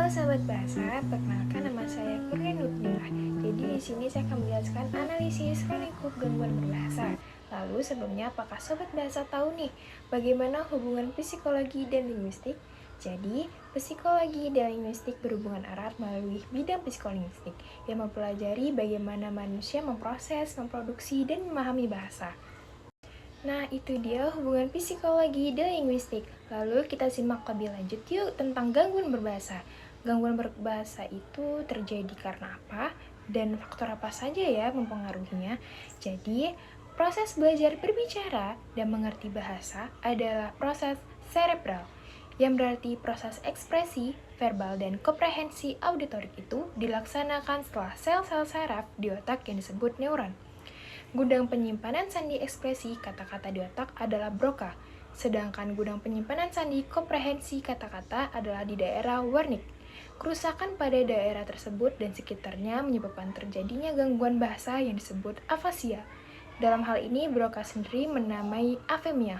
sahabat bahasa, perkenalkan nama saya Kurnia Nurdilah. Jadi di sini saya akan menjelaskan analisis lingkup gangguan berbahasa. Lalu sebelumnya apakah sobat bahasa tahu nih bagaimana hubungan psikologi dan linguistik? Jadi, psikologi dan linguistik berhubungan erat melalui bidang psikolinguistik yang mempelajari bagaimana manusia memproses, memproduksi, dan memahami bahasa. Nah, itu dia hubungan psikologi dan linguistik. Lalu kita simak lebih lanjut yuk tentang gangguan berbahasa. Gangguan berbahasa itu terjadi karena apa? Dan faktor apa saja ya mempengaruhinya? Jadi, proses belajar berbicara dan mengerti bahasa adalah proses cerebral, yang berarti proses ekspresi, verbal, dan komprehensi auditorik itu dilaksanakan setelah sel-sel saraf di otak yang disebut neuron. Gudang penyimpanan sandi ekspresi kata-kata di otak adalah Broca, sedangkan gudang penyimpanan sandi komprehensi kata-kata adalah di daerah Wernicke. Kerusakan pada daerah tersebut dan sekitarnya menyebabkan terjadinya gangguan bahasa yang disebut afasia. Dalam hal ini, Broca sendiri menamai afemia.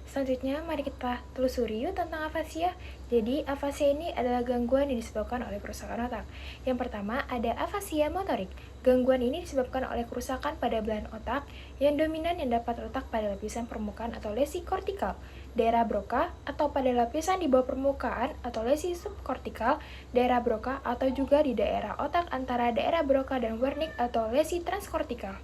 Selanjutnya, mari kita telusuri yuk tentang afasia. Jadi, afasia ini adalah gangguan yang disebabkan oleh kerusakan otak. Yang pertama, ada afasia motorik. Gangguan ini disebabkan oleh kerusakan pada belahan otak yang dominan yang dapat terletak pada lapisan permukaan atau lesi kortikal, daerah Broca, atau pada lapisan di bawah permukaan atau lesi subkortikal, daerah Broca, atau juga di daerah otak antara daerah Broca dan Wernicke atau lesi transkortikal.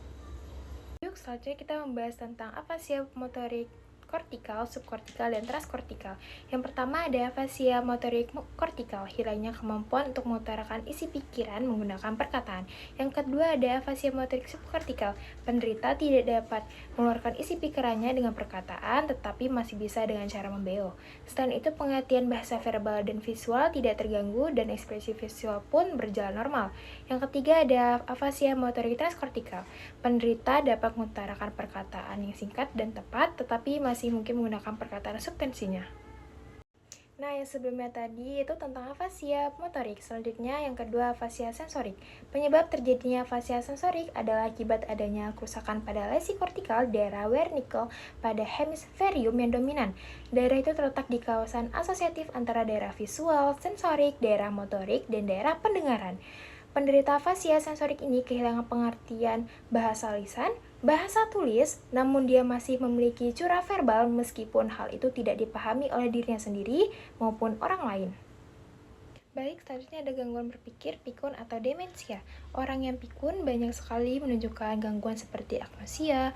Yuk, selanjutnya kita membahas tentang afasia motorik kortikal, subkortikal, dan transkortikal. Yang pertama ada afasia motorik kortikal, hilangnya kemampuan untuk mengutarakan isi pikiran menggunakan perkataan. Yang kedua ada afasia motorik subkortikal, penderita tidak dapat mengeluarkan isi pikirannya dengan perkataan, tetapi masih bisa dengan cara membeo. Selain itu, pengertian bahasa verbal dan visual tidak terganggu dan ekspresi visual pun berjalan normal. Yang ketiga ada afasia motorik transkortikal, penderita dapat mengutarakan perkataan yang singkat dan tepat, tetapi masih mungkin menggunakan perkataan substansinya. Nah, yang sebelumnya tadi itu tentang afasia motorik. Selanjutnya, yang kedua, afasia sensorik. Penyebab terjadinya afasia sensorik adalah akibat adanya kerusakan pada lesi kortikal daerah Wernicke pada hemisferium yang dominan. Daerah itu terletak di kawasan asosiatif antara daerah visual, sensorik, daerah motorik, dan daerah pendengaran. Penderita afasia sensorik ini kehilangan pengertian bahasa lisan, bahasa tulis, namun dia masih memiliki cura verbal meskipun hal itu tidak dipahami oleh dirinya sendiri maupun orang lain. Baik, selanjutnya ada gangguan berpikir, pikun, atau demensia. Orang yang pikun banyak sekali menunjukkan gangguan seperti agnosia,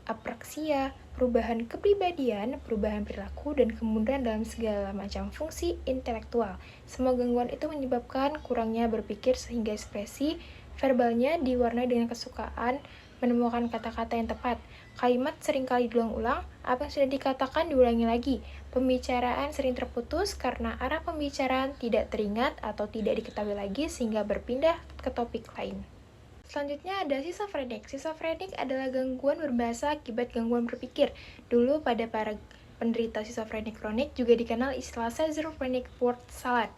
apraksia, perubahan kepribadian, perubahan perilaku, dan kemudian dalam segala macam fungsi intelektual. Semua gangguan itu menyebabkan kurangnya berpikir sehingga ekspresi verbalnya diwarnai dengan kesukaan menemukan kata-kata yang tepat. Kalimat seringkali diulang-ulang, apa yang sudah dikatakan diulangi lagi. Pembicaraan sering terputus karena arah pembicaraan tidak teringat atau tidak diketahui lagi sehingga berpindah ke topik lain. Selanjutnya ada schizofrenik. Schizofrenik adalah gangguan berbahasa akibat gangguan berpikir. Dulu pada para penderita schizofrenik kronik juga dikenal istilah schizophrenic word salad.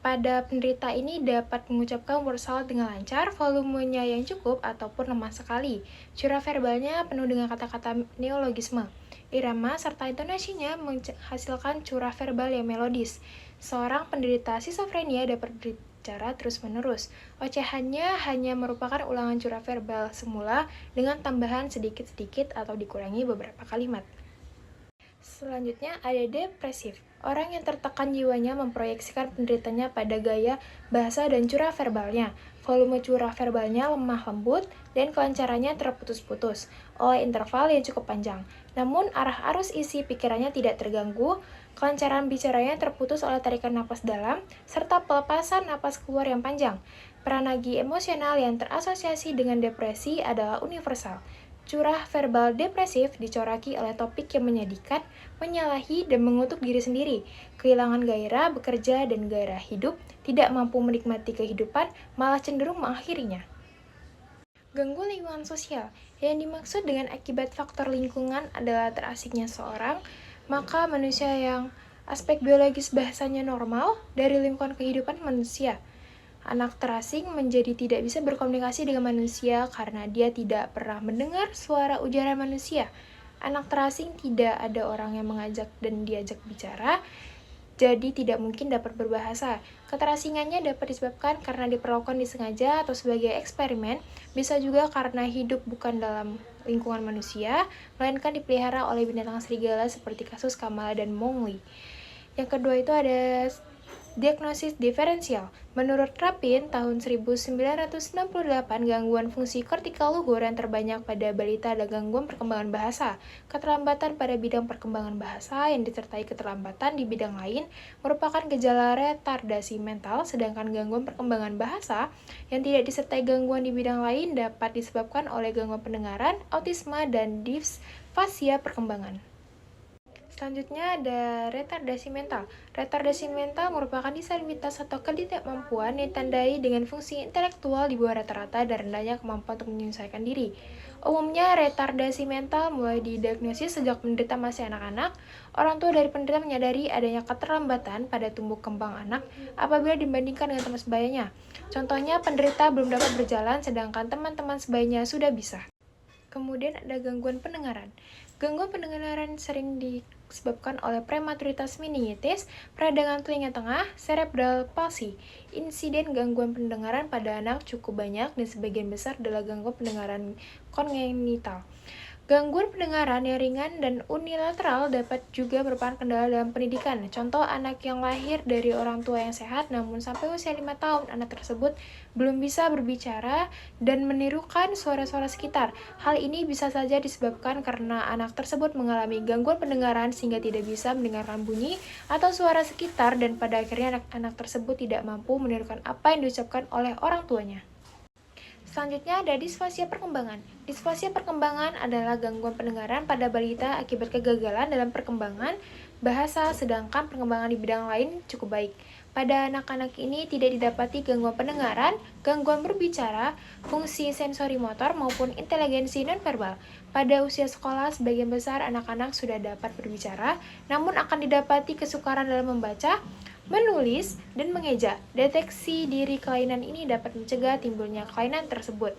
Pada penderita ini dapat mengucapkan word salad dengan lancar, volumenya yang cukup ataupun lemah sekali. Cura verbalnya penuh dengan kata-kata neologisme. Irama serta intonasinya menghasilkan cura verbal yang melodis. Seorang penderita schizofrenia dapat berbicara terus-menerus. Ocehannya hanya merupakan ulangan cura verbal semula dengan tambahan sedikit-sedikit atau dikurangi beberapa kalimat. Selanjutnya ada depresif. Orang yang tertekan jiwanya memproyeksikan penderitanya pada gaya bahasa dan cura verbalnya. Volume cura verbalnya lemah lembut dan kelancarannya terputus-putus oleh interval yang cukup panjang. Namun arah arus isi pikirannya tidak terganggu, kelancaran bicaranya terputus oleh tarikan napas dalam, serta pelepasan napas keluar yang panjang. Pranagi emosional yang terasosiasi dengan depresi adalah universal. Curah verbal depresif dicoraki oleh topik yang menyedihkan, menyalahi, dan mengutuk diri sendiri. Kehilangan gairah bekerja dan gairah hidup, tidak mampu menikmati kehidupan, malah cenderung mengakhirinya. Gangguan lingkungan sosial. Yang dimaksud dengan akibat faktor lingkungan adalah terasiknya seorang, maka manusia yang aspek biologis bahasanya normal dari lingkungan kehidupan manusia. Anak terasing menjadi tidak bisa berkomunikasi dengan manusia karena dia tidak pernah mendengar suara ujaran manusia. Anak terasing tidak ada orang yang mengajak dan diajak bicara, jadi tidak mungkin dapat berbahasa. Keterasingannya dapat disebabkan karena diperlakukan disengaja atau sebagai eksperimen, bisa juga karena hidup bukan dalam lingkungan manusia, melainkan dipelihara oleh binatang serigala seperti kasus Kamala dan Mowgli. Yang kedua itu ada diagnosis diferensial. Menurut Rapin, tahun 1968, gangguan fungsi kortikal luhur yang terbanyak pada balita adalah gangguan perkembangan bahasa. Keterlambatan pada bidang perkembangan bahasa yang disertai keterlambatan di bidang lain merupakan gejala retardasi mental, sedangkan gangguan perkembangan bahasa yang tidak disertai gangguan di bidang lain dapat disebabkan oleh gangguan pendengaran, autisme, dan disfasia perkembangan. Selanjutnya ada retardasi mental. Retardasi mental merupakan disabilitas atau ketidakmampuan yang ditandai dengan fungsi intelektual di bawah rata-rata dan rendahnya kemampuan untuk menyelesaikan diri. Umumnya, retardasi mental mulai didiagnosis sejak penderita masih anak-anak. Orang tua dari penderita menyadari adanya keterlambatan pada tumbuh kembang anak apabila dibandingkan dengan teman sebayanya. Contohnya, penderita belum dapat berjalan sedangkan teman-teman sebayanya sudah bisa. Kemudian ada gangguan pendengaran. Gangguan pendengaran sering disebabkan oleh prematuritas meningitis, peradangan telinga tengah, cerebral palsy. Insiden gangguan pendengaran pada anak cukup banyak dan sebagian besar adalah gangguan pendengaran kongenital. Gangguan pendengaran yang ringan dan unilateral dapat juga merupakan kendala dalam pendidikan. Contoh, anak yang lahir dari orang tua yang sehat namun sampai usia 5 tahun anak tersebut belum bisa berbicara dan menirukan suara-suara sekitar. Hal ini bisa saja disebabkan karena anak tersebut mengalami gangguan pendengaran sehingga tidak bisa mendengarkan bunyi atau suara sekitar dan pada akhirnya anak-anak tersebut tidak mampu menirukan apa yang diucapkan oleh orang tuanya. Selanjutnya ada disfasia perkembangan. Disfasia perkembangan adalah gangguan pendengaran pada balita akibat kegagalan dalam perkembangan bahasa, sedangkan perkembangan di bidang lain cukup baik. Pada anak-anak ini tidak didapati gangguan pendengaran, gangguan berbicara, fungsi sensori motor maupun inteligensi nonverbal. Pada usia sekolah, sebagian besar anak-anak sudah dapat berbicara, namun akan didapati kesukaran dalam membaca, menulis, dan mengeja. Deteksi diri kelainan ini dapat mencegah timbulnya kelainan tersebut.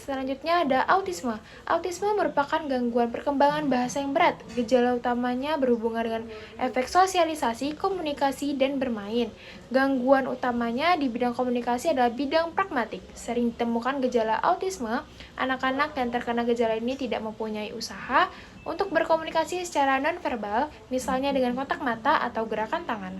Selanjutnya ada autisme. Autisme merupakan gangguan perkembangan bahasa yang berat. Gejala utamanya berhubungan dengan efek sosialisasi, komunikasi, dan bermain. Gangguan utamanya di bidang komunikasi adalah bidang pragmatik. Sering ditemukan gejala autisme, anak-anak yang terkena gejala ini tidak mempunyai usaha untuk berkomunikasi secara nonverbal, misalnya dengan kontak mata atau gerakan tangan.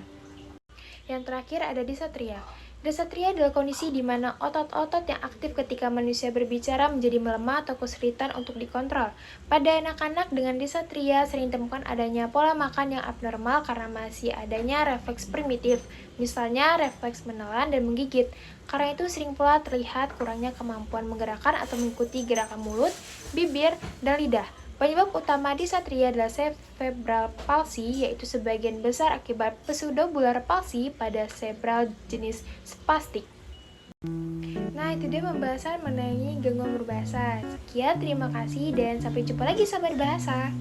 Yang terakhir ada disatria. Disatria adalah kondisi di mana otot-otot yang aktif ketika manusia berbicara menjadi melemah atau kesulitan untuk dikontrol. Pada anak-anak dengan disatria sering ditemukan adanya pola makan yang abnormal karena masih adanya refleks primitif, misalnya refleks menelan dan menggigit. Karena itu sering pula terlihat kurangnya kemampuan menggerakkan atau mengikuti gerakan mulut, bibir, dan lidah. Penyebab utama disatria adalah cerebral palsy, yaitu sebagian besar akibat pseudobular palsy pada cerebral jenis spastik. Nah, itu dia pembahasan mengenai gangguan berbahasa. Sekian, terima kasih, dan sampai jumpa lagi sahabat bahasa.